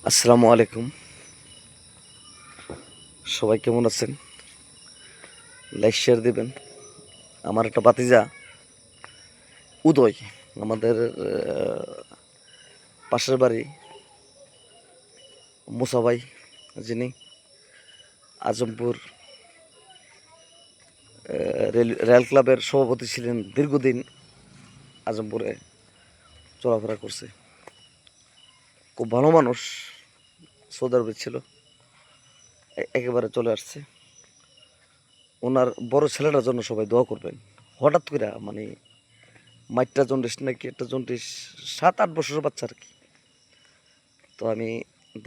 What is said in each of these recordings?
আসসালামু আলাইকুম। সবাই কেমন আছেন? লাইক শেয়ার দিবেন। আমার একটা ভাতিজা উদয়, আমাদের পাশের বাড়ি মুসা ভাই, যিনি আজমপুর রেল ক্লাবের সভাপতি ছিলেন, দীর্ঘদিন আজমপুরে চলাফেরা করছে। খুব ভালো মানুষ, সৌদি আরবে ছিল, একেবারে চলে আসছে। ওনার বড় ছেলেটার জন্য সবাই দোয়া করবেন। হঠাৎ করে মানে মাইটটা জন্ডিস নাকি একটা জন্ডিস, 7-8 বছরের বাচ্চা আর কি। তো আমি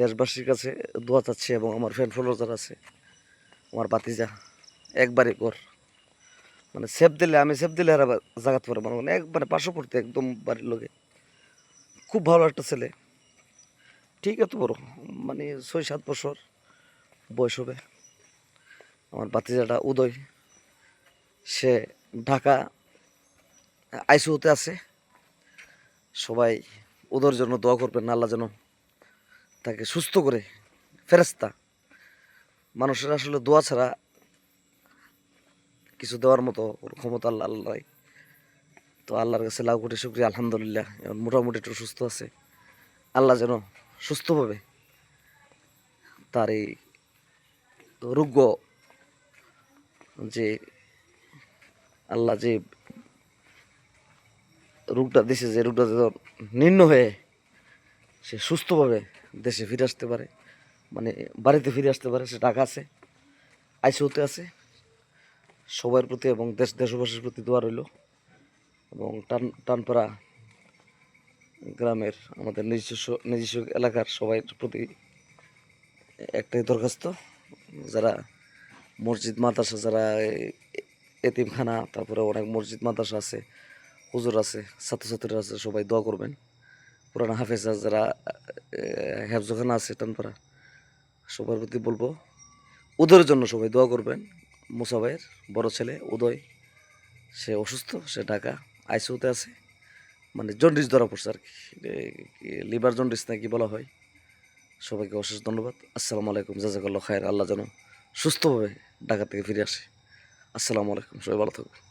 দেশবাসীর কাছে দোয়া চাচ্ছি, এবং আমার ফ্রেন্ড ফলোয়ার যারা আছে, আমার ভাতিজা একবারে ঘর মানে সেফ দিলে আর জাগাত পরে মানে একবারে পার্শ্ববর্তী, একদম বাড়ির লোকে। খুব ভালো একটা ছেলে, ঠিক এত বড়, মানে 6-7 বছর বয়স হবে। আমার ভাতিজাটা উদয়, সে ঢাকা আইসিইউতে আছে। সবাই উদয়ের জন্য দোয়া করবেন, আল্লাহ যেন তাকে সুস্থ করে, ফেরেস্তা। মানুষের আসলে দোয়া ছাড়া কিছু দেওয়ার মতো ক্ষমতা আল্লাহ। তো আল্লাহর কাছে লাখ কোটি শুকরিয়া, আলহামদুলিল্লাহ এখন মোটামুটি একটু সুস্থ আছে। আল্লাহ যেন সুস্থভাবে তার এই রোগ্য, যে আল্লাহ যে রোগটা দিছে, যে রোগটা যেন নির্ণ হয়ে সে সুস্থভাবে দেশে ফিরে আসতে পারে, মানে বাড়িতে ফিরে আসতে পারে। সে ঢাকা আছে, আইসিইউতে আছে। সবার প্রতি এবং দেশবাসীর প্রতি দোয়া রইল। এবং টানপাড়া গ্রামের আমাদের নিজস্ব এলাকার সবাই প্রতি একটাই দরখাস্ত, যারা মসজিদ মাদ্রাসা, যারা এতিমখানা, তারপরে অনেক মসজিদ মাদ্রাসা আছে, হুজুর আছে, ছাত্রছাত্রীরা আছে, সবাই দোয়া করবেন। পুরানা হাফেজা যারা হেফজখানা আছে টানপাড়া, সবার প্রতি বলবো উদয়ের জন্য সবাই দোয়া করবেন। মুসা ভাইয়ের বড় ছেলে উদয়, সে অসুস্থ, সে ঢাকা আইসিইউতে আছে, মানে জন্ডিস ধরা পড়ছে আর কি, লিভার জন্ডিস নাকি বলা হয়। সবাইকে অশেষ ধন্যবাদ। আসসালামু আলাইকুম, জাজাকাল্লাহ খায়ের। আল্লাহ যেন সুস্থভাবে ঢাকা থেকে ফিরে আসে। আসসালামু আলাইকুম, সবাই ভালো থাকবেন।